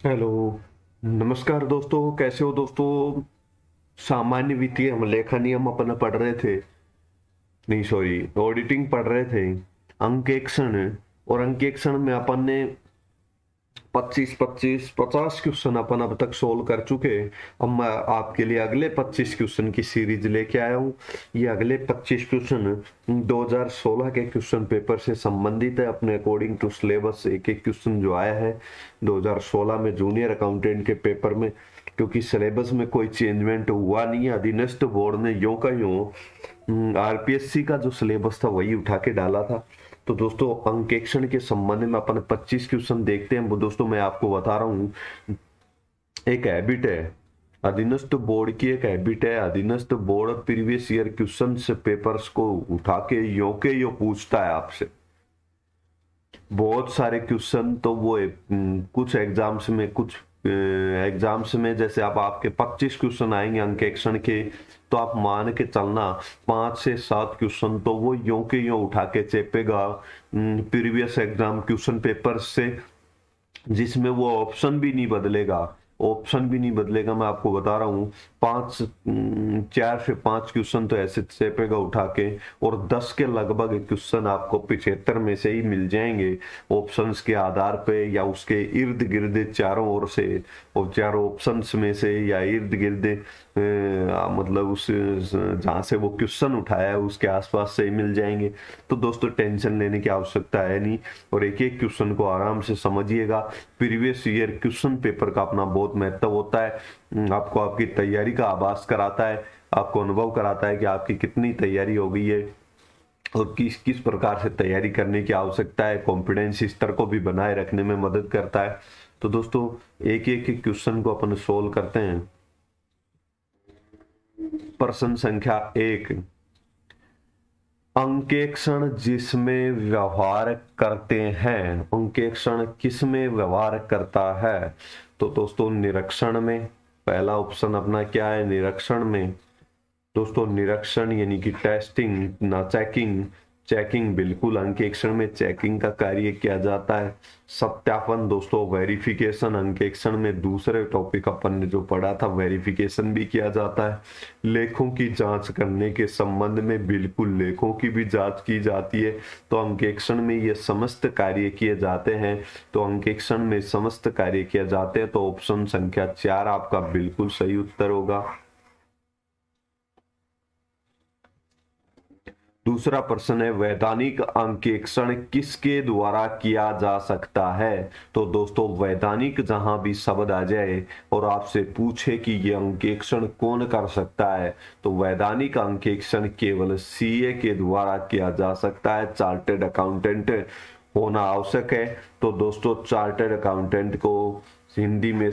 Hello. नमस्कार दोस्तों, कैसे हो दोस्तों। सामान्य वित्तीय हम लेखा नियम अपन पढ़ रहे थे, नहीं सॉरी ऑडिटिंग पढ़ रहे थे। अंकेक्षण, और अंकेक्षण में अपन ने 25-25-50 क्वेश्चन अपन अब तक सोल्व कर चुके। अब मैं आपके लिए अगले 25 क्वेश्चन की सीरीज लेके आया हूँ। ये अगले 25 क्वेश्चन 2016 के क्वेश्चन पेपर से संबंधित है। अपने अकॉर्डिंग टू सिलेबस एक एक क्वेश्चन जो आया है 2016 में जूनियर अकाउंटेंट के पेपर में, क्योंकि सिलेबस में कोई चेंजमेंट हुआ नहीं है। अधीनस्थ बोर्ड ने यूं का यूं आरपीएससी का जो सिलेबस था वही उठा के डाला था। तो दोस्तों अंकेक्षण के संबंध में अपन 25 क्वेश्चन देखते हैं। वो दोस्तों मैं आपको बता रहा हूँ, एक हैबिट है अधीनस्थ बोर्ड की, एक हैबिट है अधीनस्थ board previous year question papers को उठा के यो पूछता है आपसे। बहुत सारे क्वेश्चन तो वो कुछ एग्जाम्स में, कुछ एग्जाम्स में जैसे अब आपके 25 क्वेश्चन आएंगे अंकेक्षण के, तो आप मान के चलना 5 से 7 क्वेश्चन तो वो यों के यों उठा के चेपेगा प्रीवियस एग्जाम क्वेश्चन पेपर से, जिसमें वो ऑप्शन भी नहीं बदलेगा। ऑप्शन भी नहीं बदलेगा, मैं आपको बता रहा हूँ। 4 से 5 क्वेश्चन तो ऐसे चेपेगा उठा के, और 10 के लगभग क्वेश्चन आपको 75 में से ही मिल जाएंगे ऑप्शंस के आधार पे, या उसके इर्द गिर्द चारों ओर से, और चारों ऑप्शंस में से या इर्द गिर्द मतलब उस जहाँ से वो क्वेश्चन उठाया है उसके आसपास से ही मिल जाएंगे। तो दोस्तों टेंशन लेने की आवश्यकता है नहीं, और एक एक क्वेश्चन को आराम से समझिएगा। प्रीवियस ईयर क्वेश्चन पेपर का अपना बहुत महत्व होता है। आपको आपकी तैयारी का आभास कराता है, आपको अनुभव कराता है कि आपकी कितनी तैयारी हो गई है और किस किस प्रकार से तैयारी करने की आवश्यकता है। कॉन्फिडेंस स्तर को भी बनाए रखने में मदद करता है। तो दोस्तों एक एक क्वेश्चन को अपन सोल्व करते हैं। प्रश्न संख्या 1, अंकेक्षण जिसमें व्यवहार करते हैं, अंकेक्षण किसमें व्यवहार करता है। तो दोस्तों निरीक्षण में, पहला ऑप्शन अपना क्या है, निरीक्षण में। दोस्तों निरीक्षण यानी कि टेस्टिंग ना चेकिंग, चेकिंग बिल्कुल अंकेक्षण में चेकिंग का कार्य किया जाता है। सत्यापन दोस्तों वेरिफिकेशन, अंकेक्षण में दूसरे टॉपिक अपन ने जो पढ़ा था वेरिफिकेशन भी किया जाता है। लेखों की जांच करने के संबंध में बिल्कुल लेखों की भी जांच की जाती है। तो अंकेक्षण में ये समस्त कार्य किए जाते हैं। तो अंकेक्षण में समस्त कार्य किए जाते हैं, तो ऑप्शन संख्या 4 आपका बिल्कुल सही उत्तर होगा। दूसरा प्रश्न है, वैधानिक अंकेक्षण किसके द्वारा किया जा सकता है। तो दोस्तों वैधानिक जहां भी शब्द आ जाए और आपसे पूछे कि ये अंकेक्षण कौन कर सकता है, तो वैधानिक अंकेक्षण केवल सीए के द्वारा किया जा सकता है। चार्टर्ड अकाउंटेंट होना आवश्यक है। तो दोस्तों चार्टर्ड अकाउंटेंट को हिंदी में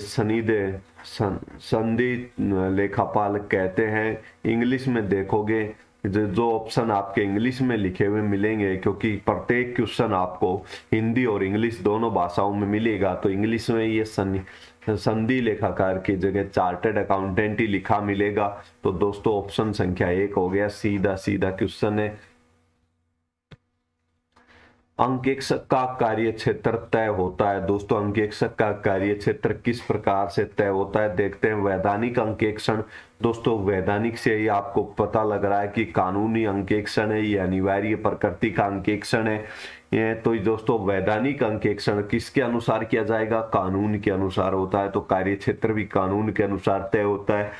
संधि लेखापाल कहते हैं। इंग्लिश में देखोगे जो ऑप्शन आपके इंग्लिश में लिखे हुए मिलेंगे, क्योंकि प्रत्येक क्वेश्चन आपको हिंदी और इंग्लिश दोनों भाषाओं में मिलेगा, तो इंग्लिश में ये संधि लेखाकार की जगह चार्टर्ड अकाउंटेंट ही लिखा मिलेगा। तो दोस्तों ऑप्शन संख्या 1 हो गया, सीधा सीधा क्वेश्चन है। अंकेक्षक का कार्य क्षेत्र तय होता है। दोस्तों अंकेक्षक का कार्य क्षेत्र किस प्रकार से तय होता है, देखते हैं। वैधानिक अंकेक्षण, दोस्तों वैधानिक से ही आपको पता लग रहा है कि कानूनी अंकेक्षण है, ये अनिवार्य प्रकृति का अंकेक्षण है। ये तो दोस्तों वैधानिक अंकेक्षण किसके अनुसार किया जाएगा, कानून के अनुसार होता है। तो कार्य क्षेत्र भी कानून के अनुसार तय होता है।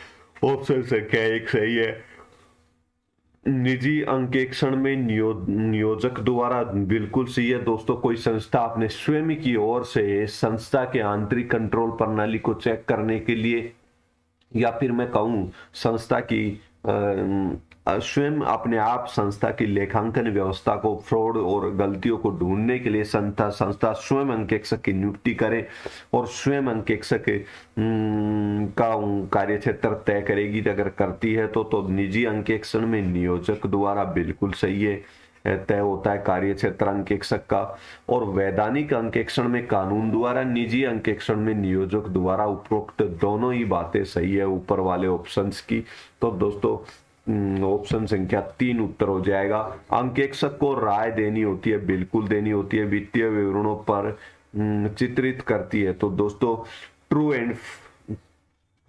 ऑप्शन संख्या 1 सही है। निजी अंकेक्षण में नियोजक द्वारा बिल्कुल सही है। दोस्तों कोई संस्था अपने स्वयं की ओर से संस्था के आंतरिक कंट्रोल प्रणाली को चेक करने के लिए, या फिर मैं कहूँ संस्था की स्वयं अपने आप संस्था की लेखांकन व्यवस्था को, फ्रॉड और गलतियों को ढूंढने के लिए संस्था स्वयं अंकेक्षक की नियुक्ति करे और स्वयं अंकेक्षक का कार्य क्षेत्र तय करेगी। अगर करती है तो निजी अंकेक्षण में नियोजक द्वारा बिल्कुल सही है, तय होता है कार्य क्षेत्र अंकेक्षक का। और वैधानिक अंकेक्षण में कानून द्वारा, निजी अंकेक्षण में नियोजक द्वारा। उपरोक्त दोनों ही बातें सही है ऊपर वाले ऑप्शंस की। तो दोस्तों ऑप्शन संख्या 3 उत्तर हो जाएगा। अंकेक्षक को राय देनी होती है, बिल्कुल देनी होती है। वित्तीय विवरणों पर चित्रित करती है। तो दोस्तों ट्रू एंड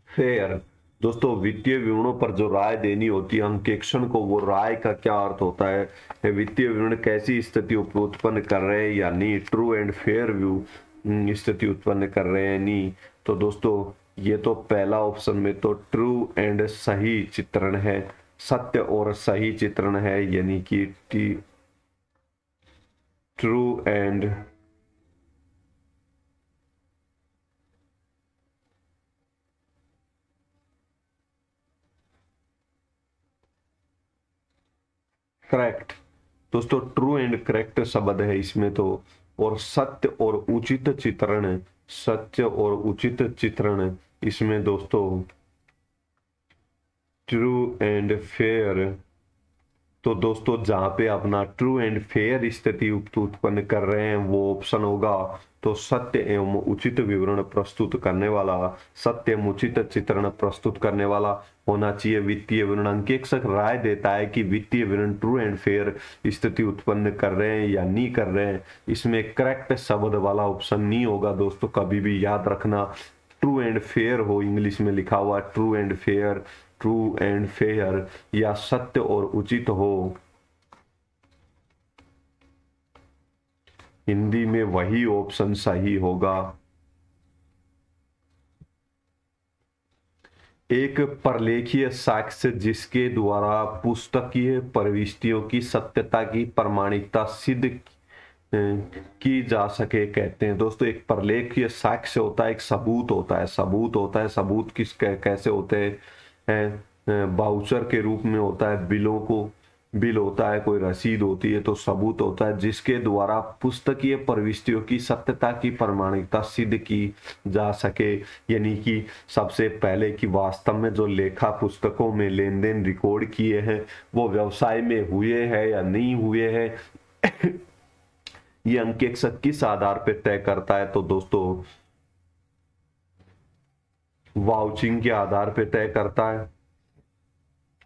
फेयर। दोस्तों वित्तीय विवरणों पर जो राय देनी होती है अंकेक्षण को, वो राय का क्या अर्थ होता है, वित्तीय विवरण कैसी स्थिति उत्पन्न कर रहे हैं या नहीं, ट्रू एंड फेयर व्यू स्थिति उत्पन्न कर रहे हैं नहीं। तो दोस्तों ये तो पहला ऑप्शन में तो ट्रू एंड सही चित्रण है, सत्य और सही चित्रण है, यानी कि ट्रू एंड करेक्ट। दोस्तों ट्रू एंड करेक्ट शब्द है इसमें तो, और सत्य और उचित चित्रण, सत्य और उचित चित्रण इसमें दोस्तों ट्रू एंड फेयर। तो दोस्तों जहां पे अपना ट्रू एंड फेयर स्थिति उत्पन्न कर रहे हैं वो ऑप्शन होगा तो सत्य एवं उचित विवरण प्रस्तुत करने वाला, सत्य एवं उचित चित्रण प्रस्तुत करने वाला होना चाहिए वित्तीय विवरण। अंकेक्षक राय देता है कि वित्तीय विवरण ट्रू एंड फेयर स्थिति उत्पन्न कर रहे हैं या नहीं कर रहे हैं, इसमें करेक्ट शब्द वाला ऑप्शन नहीं होगा दोस्तों, कभी भी याद रखना। ट्रू एंड फेयर हो, इंग्लिश में लिखा हुआ true and fair, true and fair, या सत्य और उचित हो, हिंदी में वही ऑप्शन सही होगा। एक परलेखीय साक्ष्य जिसके द्वारा पुस्तकीय प्रविष्टियों की सत्यता की प्रमाणिकता सिद्ध की जा सके कहते हैं। दोस्तों एक परलेखीय साक्ष्य होता है, एक सबूत होता है, सबूत होता है, सबूत किस कैसे होते हैं, बाउचर के रूप में होता है, बिलों को, बिल होता है, कोई रसीद होती है, तो सबूत होता है जिसके द्वारा पुस्तकीय प्रविष्टियों की सत्यता की प्रमाणिकता सिद्ध की जा सके, यानी कि सबसे पहले कि वास्तव में जो लेखा पुस्तकों में लेन देन रिकॉर्ड किए हैं वो व्यवसाय में हुए हैं या नहीं हुए हैं ये अंकेक्षक किस आधार पर तय करता है, तो दोस्तों वाउचिंग के आधार पर तय करता है।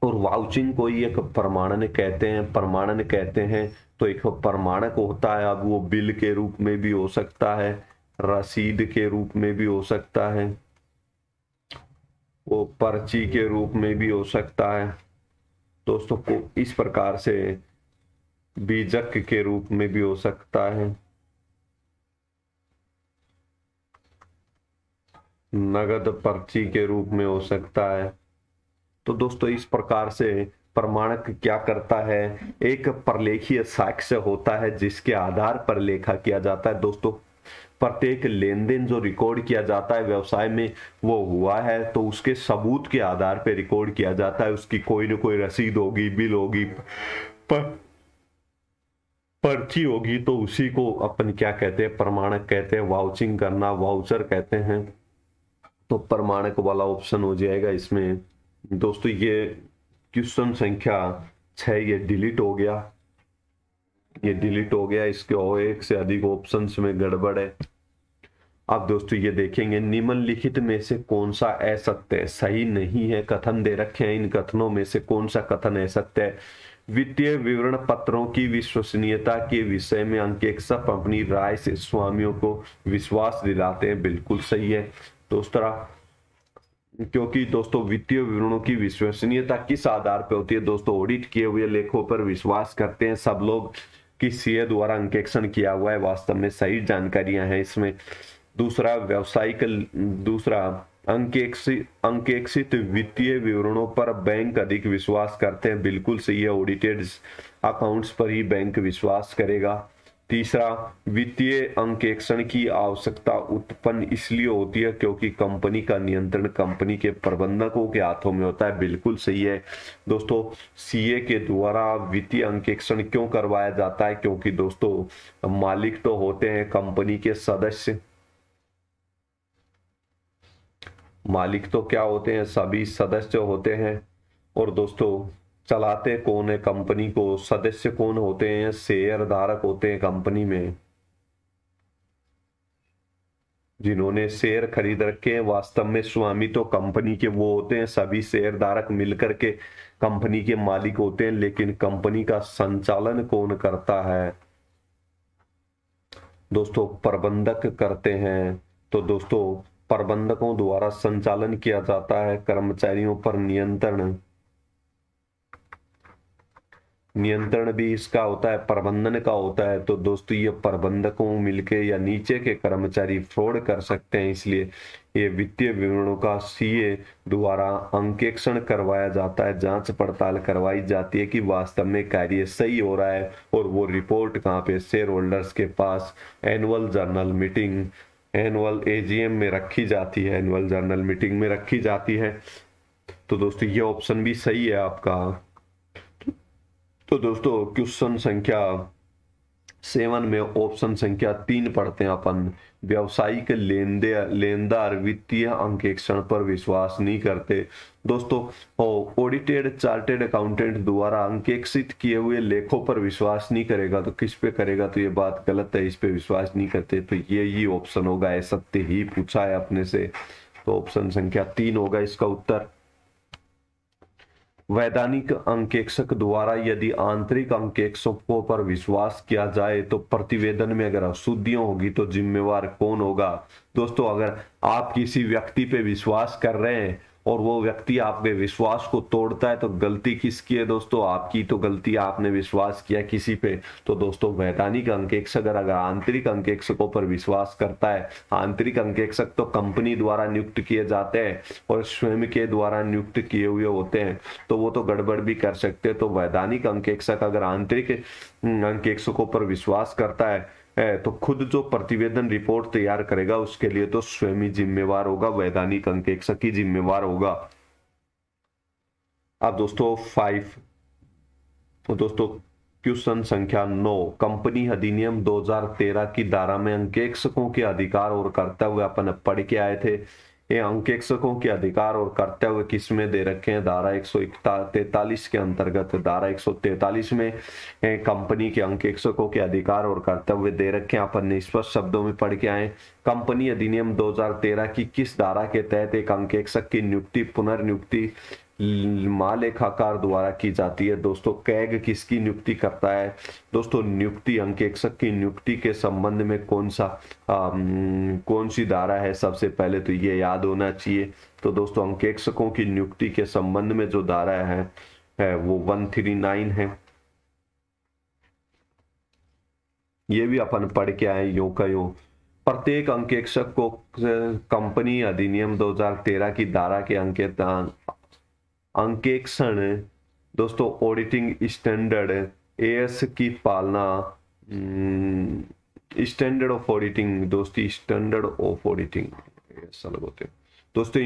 और वाउचिंग को ही एक प्रमाणन कहते हैं, प्रमाणन कहते हैं। तो एक प्रमाणक होता है, अब वो बिल के रूप में भी हो सकता है, रसीद के रूप में भी हो सकता है, वो पर्ची के रूप में भी हो सकता है दोस्तों, को इस प्रकार से बीजक के रूप में भी हो सकता है, नगद पर्ची के रूप में हो सकता है। तो दोस्तों इस प्रकार से प्रमाणक क्या करता है, एक प्रलेखीय साक्ष्य होता है जिसके आधार पर लेखा किया जाता है। दोस्तों प्रत्येक लेन देन जो रिकॉर्ड किया जाता है व्यवसाय में वो हुआ है तो उसके सबूत के आधार पर रिकॉर्ड किया जाता है, उसकी कोई ना कोई रसीद होगी, बिल होगी, पर्ची होगी, तो उसी को अपन क्या कहते हैं, प्रमाणक कहते हैं, वाउचिंग करना वाउचर कहते हैं। तो प्रमाणक वाला ऑप्शन हो जाएगा इसमें। दोस्तों ये क्वेश्चन संख्या 6 ये डिलीट हो गया, ये डिलीट हो गया, इसके और एक से अधिक ऑप्शंस में गड़बड़ है। अब दोस्तों ये देखेंगे निम्नलिखित में से कौन सा असत्य सही नहीं है, कथन दे रखे हैं, इन कथनों में से कौन सा कथन असत्य है। वित्तीय विवरण पत्रों की विश्वसनीयता के विषय में अंकेक्षक अपनी राय से स्वामियों को विश्वास दिलाते हैं, बिल्कुल सही है दोस्तों, क्योंकि दोस्तों वित्तीय विवरणों की विश्वसनीयता किस आधार पर होती है दोस्तों, ऑडिट किए हुए लेखों पर विश्वास करते हैं सब लोग कि सीए द्वारा अंकेक्षण किया हुआ है, वास्तव में सही जानकारियां हैं इसमें। दूसरा व्यवसायिक, दूसरा अंकेक्षित वित्तीय विवरणों पर बैंक अधिक विश्वास करते हैं, बिल्कुल सही है, ऑडिटेड अकाउंट्स पर ही बैंक विश्वास करेगा। तीसरा वित्तीय अंकेक्षण की आवश्यकता उत्पन्न इसलिए होती है क्योंकि कंपनी का नियंत्रण कंपनी के प्रबंधकों के हाथों में होता है, बिल्कुल सही है दोस्तों। सीए के द्वारा वित्तीय अंकेक्षण क्यों करवाया जाता है, क्योंकि दोस्तों मालिक तो होते हैं कंपनी के सदस्य, मालिक तो क्या होते हैं, सभी सदस्य होते हैं, और दोस्तों चलाते कौन है कंपनी को, सदस्य कौन होते हैं, शेयर धारक होते हैं कंपनी में, जिन्होंने शेयर खरीद रखे हैं, वास्तव में स्वामी तो कंपनी के वो होते हैं, सभी शेयर धारक मिलकर के कंपनी के मालिक होते हैं, लेकिन कंपनी का संचालन कौन करता है दोस्तों, प्रबंधक करते हैं। तो दोस्तों प्रबंधकों द्वारा संचालन किया जाता है। कर्मचारियों पर नियंत्रण, नियंत्रण भी इसका होता है, प्रबंधन का होता है। तो दोस्तों ये प्रबंधकों मिलके या नीचे के कर्मचारी फ्रॉड कर सकते हैं, इसलिए ये वित्तीय विवरणों का सीए द्वारा अंकेक्षण करवाया जाता है, जांच पड़ताल करवाई जाती है कि वास्तव में कार्य सही हो रहा है। और वो रिपोर्ट कहाँ पे, शेयर होल्डर्स के पास annual general meeting, annual AGM में रखी जाती है, एनुअल जर्नल मीटिंग में रखी जाती है। तो दोस्तों ये ऑप्शन भी सही है आपका। तो दोस्तों क्वेश्चन संख्या 7 में ऑप्शन संख्या 3 पढ़ते हैं अपन। व्यावसायिक लेनदार वित्तीय अंकेक्षण पर विश्वास नहीं करते। दोस्तों ऑडिटेड चार्टेड अकाउंटेंट द्वारा अंकेक्षित किए हुए लेखों पर विश्वास नहीं करेगा, तो किस पे करेगा? तो ये बात गलत है, इस पे विश्वास नहीं करते। तो ये ऑप्शन होगा, है सत्य ही पूछा है अपने से, तो ऑप्शन संख्या 3 होगा इसका उत्तर। वैधानिक अंकेक्षक द्वारा यदि आंतरिक अंकेक्षकों पर विश्वास किया जाए तो प्रतिवेदन में अगर अशुद्धियां होगी तो जिम्मेवार कौन होगा? दोस्तों अगर आप किसी व्यक्ति पे विश्वास कर रहे हैं और वो व्यक्ति आपके विश्वास को तोड़ता है तो गलती किसकी है? दोस्तों आपकी। तो गलती, आपने विश्वास किया किसी पे। तो दोस्तों वैधानिक अंकेक्षक अगर आंतरिक अंकेक्षकों पर विश्वास करता है, आंतरिक अंकेक्षक तो कंपनी द्वारा नियुक्त किए जाते हैं और स्वयं के द्वारा नियुक्त किए हुए होते हैं, तो वो तो गड़बड़ भी कर सकते हैं। तो वैधानिक अंकेक्षक अगर आंतरिक अंकेक्षकों पर विश्वास करता है तो खुद जो प्रतिवेदन रिपोर्ट तैयार करेगा उसके लिए तो स्वयं ही जिम्मेवार होगा, वैधानिक अंकेक्षक ही जिम्मेवार होगा। अब दोस्तों 5, तो दोस्तों क्वेश्चन संख्या 9, कंपनी अधिनियम 2013 की धारा में अंकेक्षकों के अधिकार और कर्तव्य अपन पढ़ के आए थे। ये अंकेक्षकों के अधिकार और कर्तव्य किसमें दे रखे हैं? धारा 143 के अंतर्गत। धारा 143 में कंपनी के अंकेक्षकों के अधिकार और कर्तव्य दे रखे हैं, अपन ने स्पष्ट शब्दों में पढ़ के आए। कंपनी अधिनियम 2013 की किस धारा के तहत एक अंकेक्षक की नियुक्ति पुनर्नियुक्ति महालेखाकार द्वारा की जाती है? दोस्तों कैग किसकी नियुक्ति करता है? दोस्तों नियुक्ति, अंकेक्षक की नियुक्ति के संबंध में कौन सी धारा है? सबसे पहले तो ये याद होना चाहिए। तो दोस्तों अंकेक्षकों की नियुक्ति के संबंध में जो धारा है वो 139 है। ये भी अपन पढ़ के आए यो का यो। प्रत्येक अंकेक्षक को कंपनी अधिनियम 2013 की धारा के अंकेक्षण दोस्तों ऑडिटिंग स्टैंडर्ड एएस की पालना, स्टैंडर्ड ऑफ ऑडिटिंग, दोस्तों स्टैंडर्ड ऑफ ऑडिटिंग ऐसा लगते हैं दोस्तों,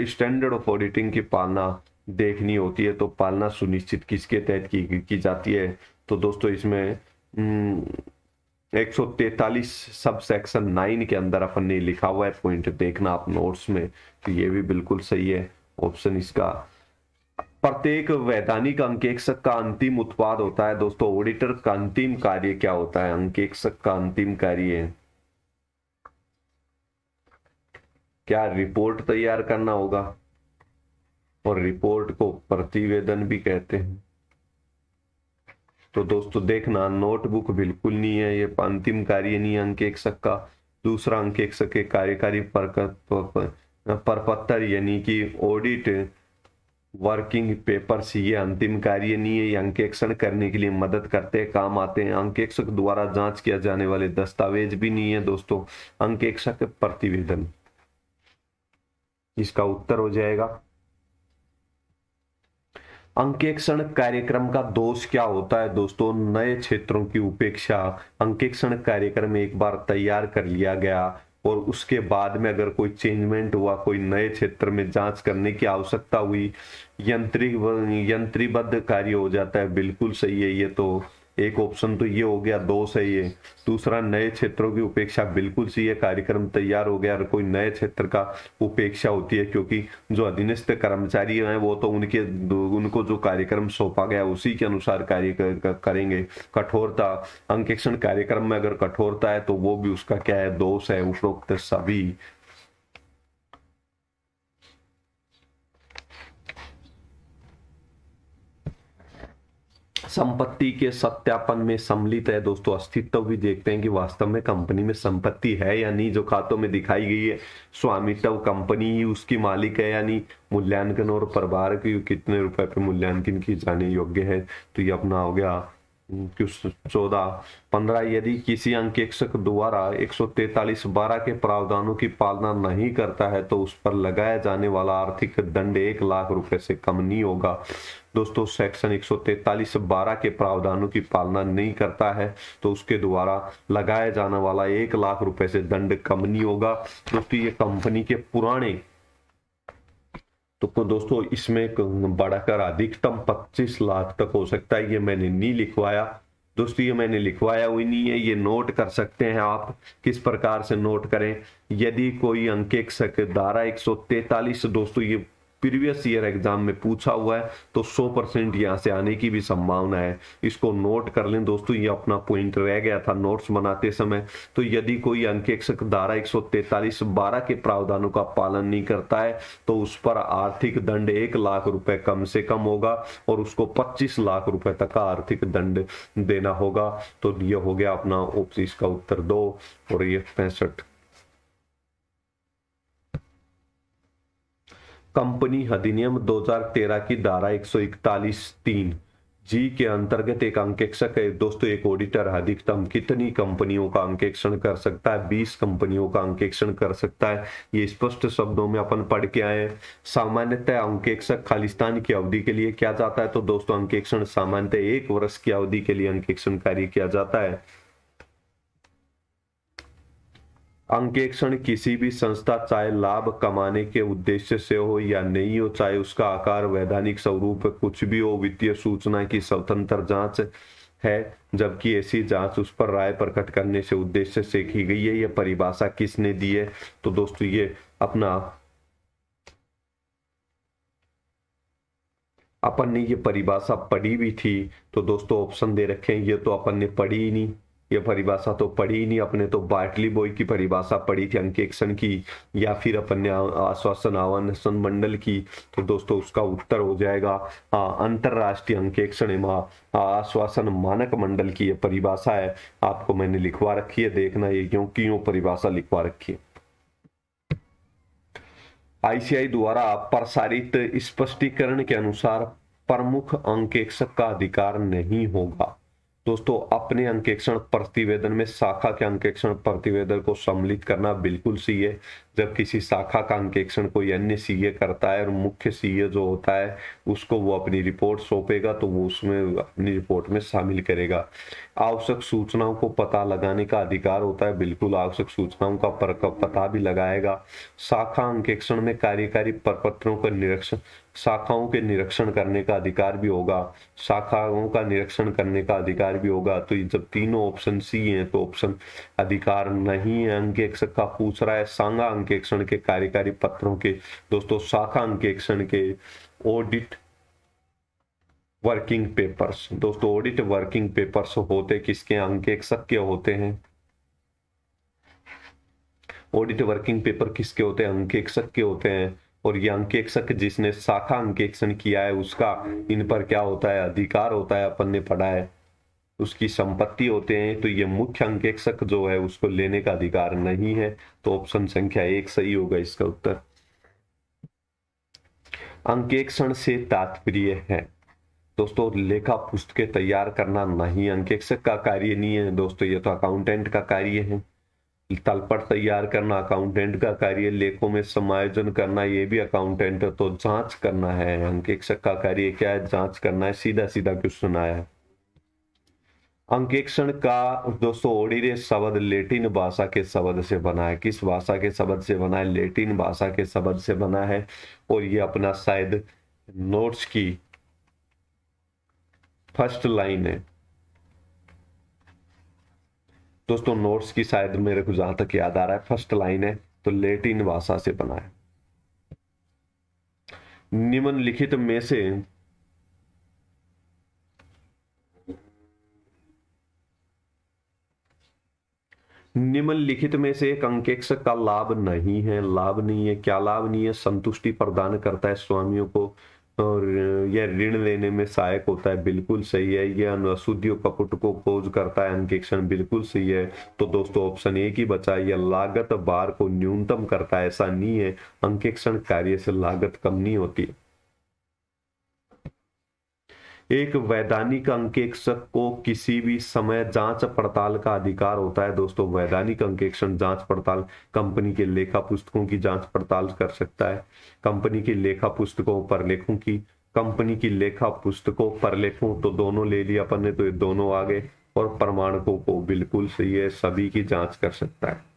स्टैंडर्ड ऑफ ऑडिटिंग की पालना देखनी होती है। तो पालना सुनिश्चित किसके तहत की जाती है? तो दोस्तों इसमें 143 सब सेक्शन 9 के अंदर अपन ने लिखा हुआ है, पॉइंट देखना आप नोट्स में। तो ये भी बिल्कुल सही है ऑप्शन इसका। प्रत्येक वैधानिक अंकेक्षक का अंतिम उत्पाद होता है। दोस्तों ऑडिटर का अंतिम कार्य क्या होता है? अंकेक्षक का अंतिम कार्य क्या? रिपोर्ट तैयार करना होगा, और रिपोर्ट को प्रतिवेदन भी कहते हैं। तो दोस्तों देखना नोटबुक बिल्कुल नहीं है, ये अंतिम कार्य नहीं है अंकेक्षक का। दूसरा अंकेक्षक के कार्यकारी प्रपत्र यानी कि ऑडिट वर्किंग पेपर्स, ये अंतिम कार्य नहीं है, ये अंकेक्षण करने के लिए मदद करते हैं, काम आते हैं। अंकेक्षक द्वारा जांच किया जाने वाले दस्तावेज भी नहीं है दोस्तों, अंकेक्षक प्रतिवेदन इसका उत्तर हो जाएगा। अंकेक्षण कार्यक्रम का दोष क्या होता है? दोस्तों नए क्षेत्रों की उपेक्षा। अंकेक्षण कार्यक्रम एक बार तैयार कर लिया गया और उसके बाद में अगर कोई चेंजमेंट हुआ, कोई नए क्षेत्र में जांच करने की आवश्यकता हुई, यंत्रीबद्ध कार्य हो जाता है। बिल्कुल सही है ये, तो एक ऑप्शन तो ये हो गया, दोष है ये। दूसरा नए क्षेत्रों की उपेक्षा, बिल्कुल सही है, कार्यक्रम तैयार हो गया और कोई नए क्षेत्र का उपेक्षा होती है, क्योंकि जो अधीनस्थ कर्मचारी हैं वो तो उनको जो कार्यक्रम सौंपा गया उसी के अनुसार कार्य करेंगे। कठोरता, अंकेक्षण कार्यक्रम में अगर कठोरता है तो वो भी उसका क्या है? दोष है। उपरोक्त सभी संपत्ति के सत्यापन में सम्मिलित है दोस्तों। अस्तित्व भी देखते हैं कि वास्तव में कंपनी में संपत्ति है या नहीं, जो खातों में दिखाई गई है। स्वामित्व, कंपनी ही उसकी मालिक है या नहीं। मूल्यांकन और प्रभार की कितने रुपए पे मूल्यांकन की जाने योग्य है, तो ये अपना हो गया 14। 15, यदि किसी अंकेक्षक द्वारा 143(12) के प्रावधानों की पालना नहीं करता है तो उस पर लगाया जाने वाला आर्थिक दंड 1 लाख रुपए से कम नहीं होगा। दोस्तों सेक्शन 143(12) के प्रावधानों की पालना नहीं करता है तो उसके द्वारा लगाया जाने वाला 1 लाख रुपए से दंड कम नहीं होगा। दोस्तों ये कंपनी के पुराने, तो दोस्तों इसमें बढ़ाकर अधिकतम 25 लाख तक हो सकता है। ये मैंने नहीं लिखवाया दोस्तों, ये मैंने लिखवाया हुई नहीं है, ये नोट कर सकते हैं आप। किस प्रकार से नोट करें, यदि कोई अंकेक्षक धारा 143, दोस्तों ये प्रीवियस ईयर एग्जाम में पूछा हुआ है तो 100% यहाँ से आने की भी संभावना है। इसको नोट कर लें दोस्तों, ये अपना पॉइंट रह गया था नोट्स बनाते समय। तो यदि कोई अंकेक्षक धारा 143(12) के प्रावधानों का पालन नहीं करता है तो उस पर आर्थिक दंड 1 लाख रुपए कम से कम होगा और उसको 25 लाख रुपए तक का आर्थिक दंड देना होगा। तो ये हो गया अपना ऑप्शन का उत्तर 2 और ये 65। कंपनी अधिनियम 2013 की धारा 141(3) जी के अंतर्गत एक अंकेक्षक है दोस्तों, एक ऑडिटर अधिकतम कितनी कंपनियों का अंकेक्षण कर सकता है? 20 कंपनियों का अंकेक्षण कर सकता है। ये स्पष्ट शब्दों में अपन पढ़ के आए। सामान्यतः अंकेक्षक खालिस्तान की अवधि के लिए किया जाता है, तो दोस्तों अंकेक्षण सामान्यतः 1 वर्ष की अवधि के लिए अंकेक्षण कार्य किया जाता है। अंकेक्षण किसी भी संस्था चाहे लाभ कमाने के उद्देश्य से हो या नहीं हो, चाहे उसका आकार, वैधानिक स्वरूप कुछ भी हो, वित्तीय सूचना की स्वतंत्र जांच है, जबकि ऐसी जांच उस पर राय प्रकट करने से उद्देश्य से की गई है। यह परिभाषा किसने दी है? तो दोस्तों ये अपना अपन ने ये परिभाषा पढ़ी भी थी, तो दोस्तों ऑप्शन दे रखे हैं, ये तो अपन ने पढ़ी ही नहीं, ये परिभाषा तो पढ़ी ही नहीं। अपने तो बार्टली बॉय की परिभाषा पढ़ी थी अंकेक्षण की, या फिर अपन ने आश्वासन आवासन मंडल की। तो दोस्तों उसका उत्तर हो जाएगा अंतरराष्ट्रीय अंकेक्षण एवं आश्वासन मानक मंडल की ये परिभाषा है। आपको मैंने लिखवा रखी है, देखना ये क्यों परिभाषा लिखवा रखी है। आईसीआई द्वारा प्रसारित स्पष्टीकरण के अनुसार प्रमुख अंकेक्षक का अधिकार नहीं होगा। दोस्तों अपने अंकेक्षण प्रतिवेदन में शाखा के अंकेक्षण प्रतिवेदन को सम्मिलित करना बिल्कुल सही है। जब किसी शाखा का अंकेक्षण कोई अन्य सीए करता है और मुख्य सीए जो होता है उसको वो अपनी रिपोर्ट सौंपेगा तो वो उसमें अपनी रिपोर्ट में शामिल करेगा। आवश्यक सूचनाओं को पता लगाने का अधिकार होता है, बिल्कुल आवश्यक सूचनाओं का पता भी लगाएगा। शाखा अंकेक्षण में कार्यकारी प्रपत्रों का निरीक्षण, शाखाओं के निरीक्षण करने का अधिकार भी होगा, शाखाओं का निरीक्षण करने का अधिकार भी होगा। तो ये जब तीनों ऑप्शन सी हैं तो ऑप्शन अधिकार नहीं है अंकेक्षक का। पूछ रहा है सांगा अंकेक्षण के कार्यकारी पत्रों के, दोस्तों शाखा अंकेक्षण के ऑडिट वर्किंग पेपर्स, दोस्तों ऑडिट वर्किंग पेपर्स होते किसके? अंकेक्षक के होते हैं। ऑडिट वर्किंग पेपर किसके होते हैं? अंकेक्षक के होते हैं। और ये अंकेक्षक जिसने शाखा अंकेक्षण किया है उसका इन पर क्या होता है? अधिकार होता है, अपन ने पढ़ा है। उसकी संपत्ति होते हैं। तो ये मुख्य अंकेक्षक जो है उसको लेने का अधिकार नहीं है। तो ऑप्शन संख्या 1 सही होगा इसका उत्तर। अंकेक्षण से तात्पर्य है दोस्तों लेखा पुस्तकें तैयार करना नहीं, अंकेक्षक का कार्य नहीं है दोस्तों, ये तो अकाउंटेंट का कार्य है। तलपट तैयार करना अकाउंटेंट का कार्य, लेखों में समायोजन करना ये भी अकाउंटेंट, तो जांच करना है अंकेक्षक का कार्य क्या है? जांच करना है। सीधा सीधा क्वेश्चन आया है। अंकेक्षण का दोस्तों ऑडिट शब्द लेटिन भाषा के शब्द से बना है। किस भाषा के शब्द से बना है? लेटिन भाषा के शब्द से बना है। और ये अपना शायद नोट्स की फर्स्ट लाइन है दोस्तों, नोट्स की शायद मेरे को जहां तक याद आ रहा है फर्स्ट लाइन है। तो लेटिन भाषा से बना है। निम्नलिखित में से निम्नलिखित में से एक अंकेक्षक का लाभ नहीं है। लाभ नहीं है, क्या लाभ नहीं है? संतुष्टि प्रदान करता है स्वामियों को, और यह ऋण लेने में सहायक होता है, बिल्कुल सही है। यह अशुद्धियों कपट को खोज करता है, अंकेक्षण बिल्कुल सही है। तो दोस्तों ऑप्शन ए की बचा। यह लागत भार को न्यूनतम करता है, ऐसा नहीं है, अंकेक्षण कार्य से लागत कम नहीं होती। एक वैधानिक अंकेक्षक को किसी भी समय जांच पड़ताल का अधिकार होता है। दोस्तों वैधानिक अंकेक्षण जांच पड़ताल, कंपनी के लेखा पुस्तकों की जांच पड़ताल कर सकता है, कंपनी की लेखा पुस्तकों पर लेखों की, कंपनी की लेखा पुस्तकों पर लेखों तो दोनों ले लिया अपन ने, तो ये दोनों आ गए। और प्रमाणकों को बिल्कुल सही है, सभी की जांच कर सकता है।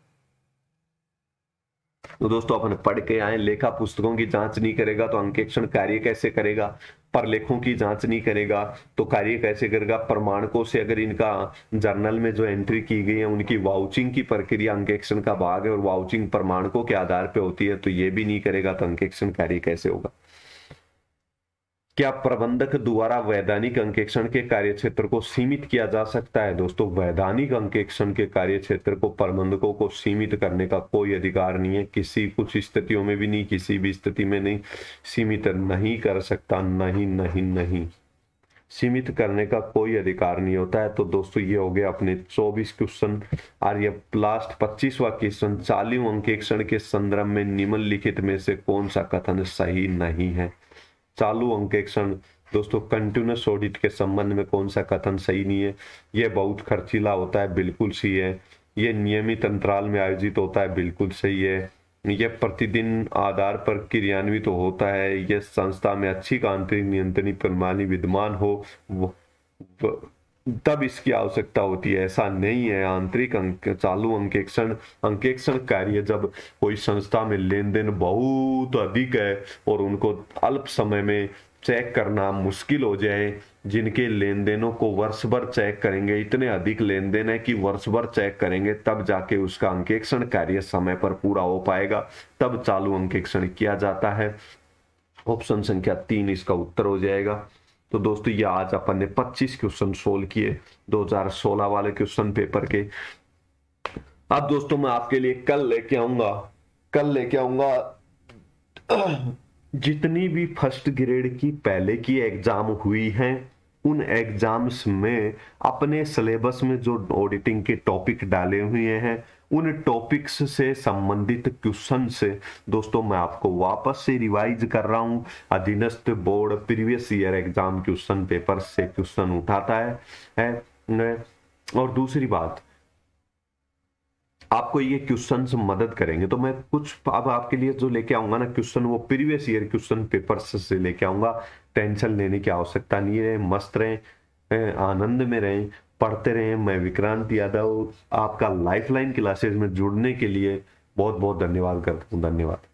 तो दोस्तों अपन पढ़ के आए, लेखा पुस्तकों की जांच नहीं करेगा तो अंकेक्षण कार्य कैसे करेगा, परलेखों की जांच नहीं करेगा तो कार्य कैसे करेगा, प्रमाणकों से अगर इनका जर्नल में जो एंट्री की गई है उनकी वाउचिंग की प्रक्रिया अंकेक्षण का भाग है और वाउचिंग प्रमाणकों के आधार पर होती है, तो ये भी नहीं करेगा तो अंकेक्षण कार्य कैसे होगा। क्या प्रबंधक द्वारा वैधानिक अंकेक्षण के कार्यक्षेत्र को सीमित किया जा सकता है। दोस्तों वैधानिक अंकेक्षण के कार्यक्षेत्र को प्रबंधकों को सीमित करने का कोई अधिकार नहीं है, किसी कुछ स्थितियों में भी नहीं, किसी भी स्थिति में नहीं, सीमित नहीं कर सकता, नहीं नहीं नहीं, सीमित करने का कोई अधिकार नहीं होता है। तो दोस्तों ये हो गया अपने 24 क्वेश्चन। और ये लास्ट 25वां क्वेश्चन, चालू अंकेक्षण के संदर्भ में निम्नलिखित में से कौन सा कथन सही नहीं है। चालू अंकेक्षण दोस्तों कंटिन्यूस ऑडिट के संबंध में कौन सा कथन सही नहीं है। यह बहुत खर्चीला होता है, बिल्कुल सही है। यह नियमित अंतराल में आयोजित होता है, बिल्कुल सही है। यह प्रतिदिन आधार पर क्रियान्वित होता है। यह संस्था में अच्छी आंतरिक नियंत्रण प्रणाली विद्यमान हो तब इसकी आवश्यकता होती है, ऐसा नहीं है। आंतरिक चालू अंकेक्षण, अंकेक्षण कार्य जब कोई संस्था में लेन देन बहुत अधिक है और उनको अल्प समय में चेक करना मुश्किल हो जाए, जिनके लेन देनों को वर्ष भर चेक करेंगे, इतने अधिक लेन देन है कि वर्ष भर चेक करेंगे तब जाके उसका अंकेक्षण कार्य समय पर पूरा हो पाएगा, तब चालू अंकेक्षण किया जाता है। ऑप्शन संख्या 3 इसका उत्तर हो जाएगा। तो दोस्तों ये आज अपन ने 25 क्वेश्चन सोल्व किए 2016 वाले क्वेश्चन पेपर के। अब दोस्तों मैं आपके लिए कल लेके आऊंगा जितनी भी फर्स्ट ग्रेड की पहले की एग्जाम हुई हैं उन एग्जाम्स में अपने सिलेबस में जो ऑडिटिंग के टॉपिक डाले हुए हैं उन टॉपिक्स से संबंधित क्वेश्चन से दोस्तों मैं आपको वापस से रिवाइज कर रहा हूं। अधीनस्थ board previous year exam question paper से क्वेश्चन उठाता है। और दूसरी बात, आपको ये क्वेश्चन मदद करेंगे, तो मैं कुछ अब आपके लिए जो लेके आऊंगा ना क्वेश्चन, वो प्रीवियस ईयर क्वेश्चन पेपर से लेके आऊंगा। टेंशन लेने की आवश्यकता नहीं है, मस्त रहें, आनंद में रहें, पढ़ते रहें। मैं विक्रांत यादव आपका लाइफलाइन क्लासेस में जुड़ने के लिए बहुत बहुत धन्यवाद करता हूँ। धन्यवाद।